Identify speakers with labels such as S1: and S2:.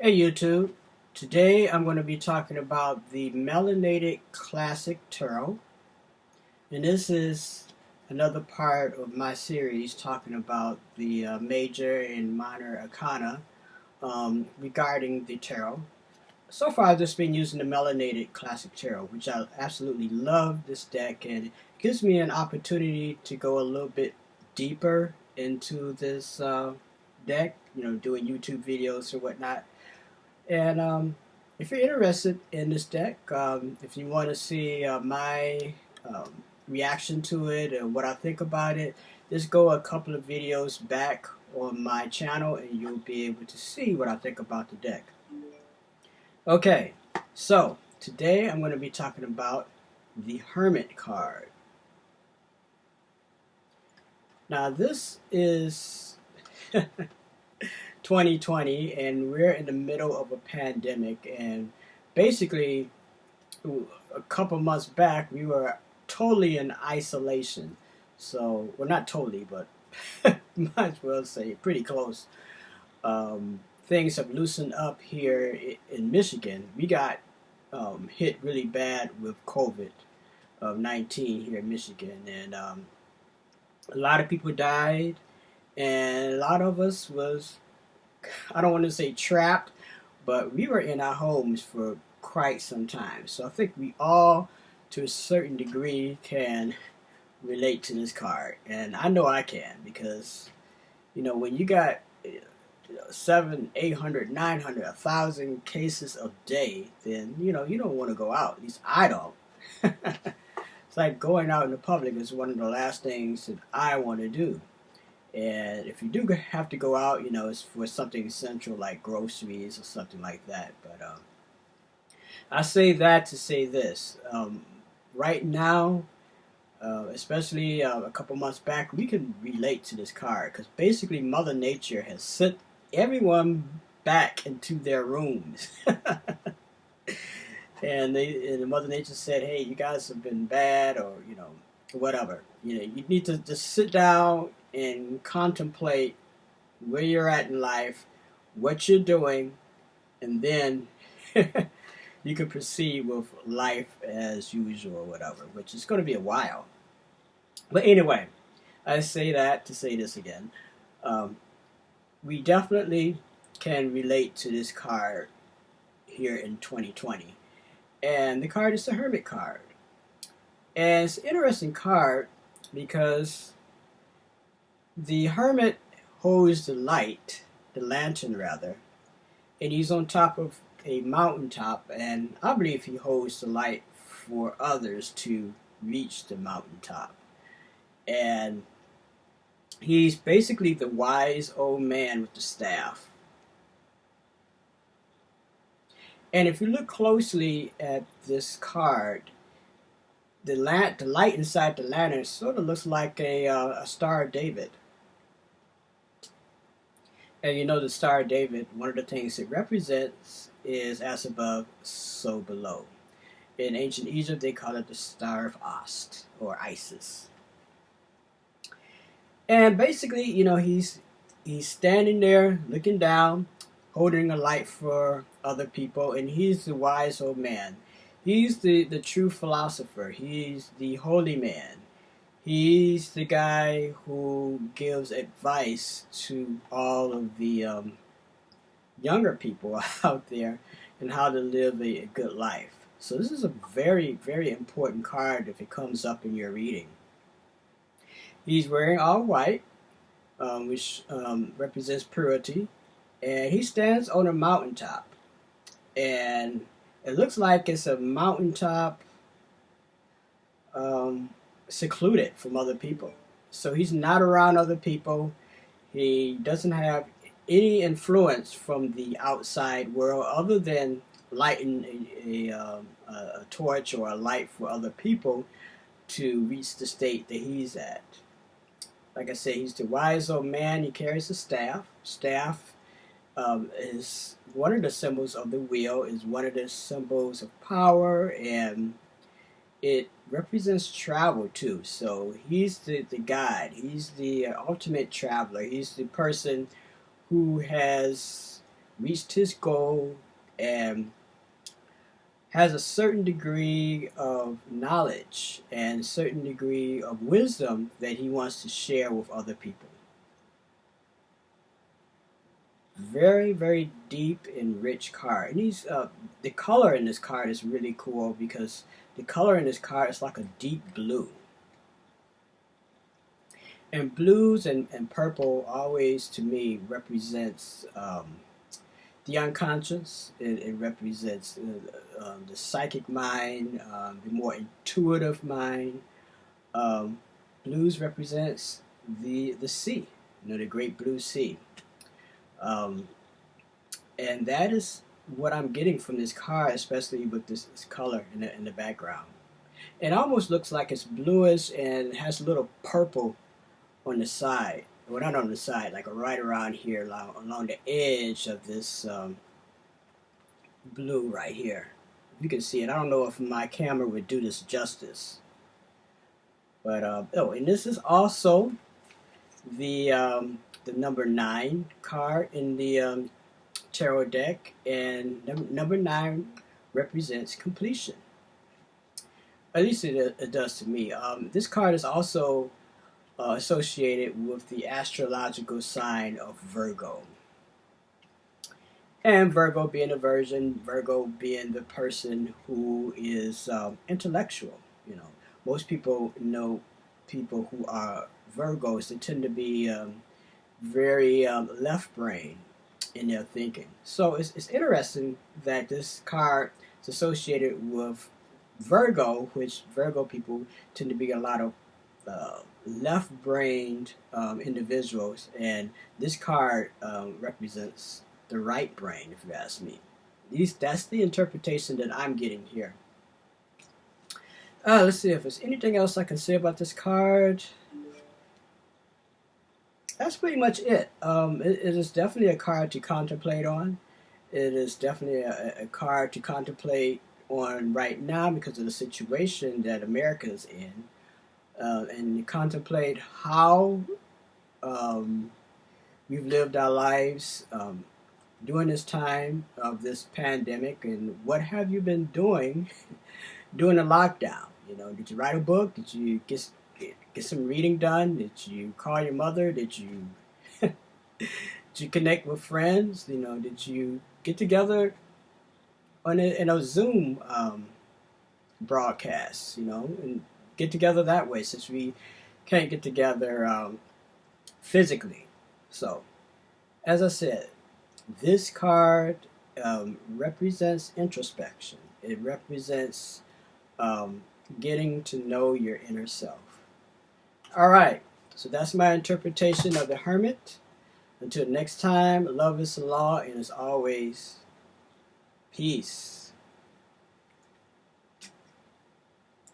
S1: Hey YouTube, today I'm going to be talking about the Melanated Classic Tarot, and this is another part of my series talking about the major and minor arcana regarding the tarot. So far I've just been using the Melanated Classic Tarot, which I absolutely love this deck, and it gives me an opportunity to go a little bit deeper into this deck, doing YouTube videos or whatnot. And if you're interested in this deck, if you want to see my reaction to it and what I think about it, just go a couple of videos back on my channel and you'll be able to see what I think about the deck. Okay, so today I'm going to be talking about the Hermit card. Now this is 2020 and we're in the middle of a pandemic, and basically a couple months back we were totally in isolation. So, well, not totally, but might as well say pretty close. Things have loosened up here in Michigan. We got hit really bad with COVID-19 here in Michigan, and a lot of people died, and a lot of us was, I don't want to say trapped, but we were in our homes for quite some time. So I think we all, to a certain degree, can relate to this card. And I know I can, because, when you got 700, 800, 900, 1,000 cases a day, then, you don't want to go out. At least I don't. It's like going out in the public is one of the last things that I want to do. And if you do have to go out, it's for something essential like groceries or something like that. But I say that to say this. Right now, especially a couple months back, we can relate to this card because basically Mother Nature has sent everyone back into their rooms. And Mother Nature said, hey, you guys have been bad, or, whatever. You need to just sit down and contemplate where you're at in life, what you're doing, and then you can proceed with life as usual or whatever, which is going to be a while. But anyway, I say that to say this again. We definitely can relate to this card here in 2020. And the card is the Hermit card. And it's an interesting card because the Hermit holds the light, the lantern rather, and he's on top of a mountaintop, and I believe he holds the light for others to reach the mountaintop. And he's basically the wise old man with the staff. And if you look closely at this card, the light inside the lantern sort of looks like a Star of David. And the Star of David, one of the things it represents is as above, so below. In ancient Egypt, they call it the Star of Ost, or Isis. And basically, he's standing there looking down, holding a light for other people, and he's the wise old man. He's the true philosopher. He's the holy man. He's the guy who gives advice to all of the younger people out there and how to live a good life. So this is a very, very important card if it comes up in your reading. He's wearing all white, which represents purity, and he stands on a mountaintop. And it looks like it's a mountaintop secluded from other people. So he's not around other people. He doesn't have any influence from the outside world other than lighting a torch or a light for other people to reach the state that he's at. Like I said, he's the wise old man. He carries a staff. Staff is one of the symbols of the wheel, is one of the symbols of power, and it represents travel too. So he's the guide. He's the ultimate traveler. He's the person who has reached his goal and has a certain degree of knowledge and a certain degree of wisdom that he wants to share with other people. Very, very deep and rich card. And he's the color in this card is really cool because the color in this card is like a deep blue. And blues and purple always, to me, represents the unconscious. It represents the psychic mind, the more intuitive mind. Blues represents the sea, the great blue sea. And that is what I'm getting from this card, especially with this color in the background. It almost looks like it's bluish and has a little purple on the side. Well, not on the side, like right around here, along the edge of this blue right here. You can see it. I don't know if my camera would do this justice. But, and this is also the number 9 card in the tarot deck, and number 9 represents completion. At least it does to me. This card is also associated with the astrological sign of Virgo. And Virgo being a virgin, Virgo being the person who is intellectual. Most people know people who are Virgos. They tend to be very left-brained in their thinking. So it's interesting that this card is associated with Virgo, which Virgo people tend to be a lot of left-brained individuals, and this card represents the right brain, if you ask me. That's the interpretation that I'm getting here. Let's see if there's anything else I can say about this card. That's pretty much it. It is definitely a card to contemplate on. It is definitely a card to contemplate on right now because of the situation that America is in. And contemplate how we've lived our lives during this time of this pandemic, and what have you been doing during the lockdown? Did you write a book? Did you get some reading done? Did you call your mother? Did you did you connect with friends? Did you get together in a Zoom broadcast? And get together that way, since we can't get together physically. So, as I said, this card represents introspection. It represents getting to know your inner self. All right, so that's my interpretation of the Hermit. Until next time, love is the law, and as always, peace.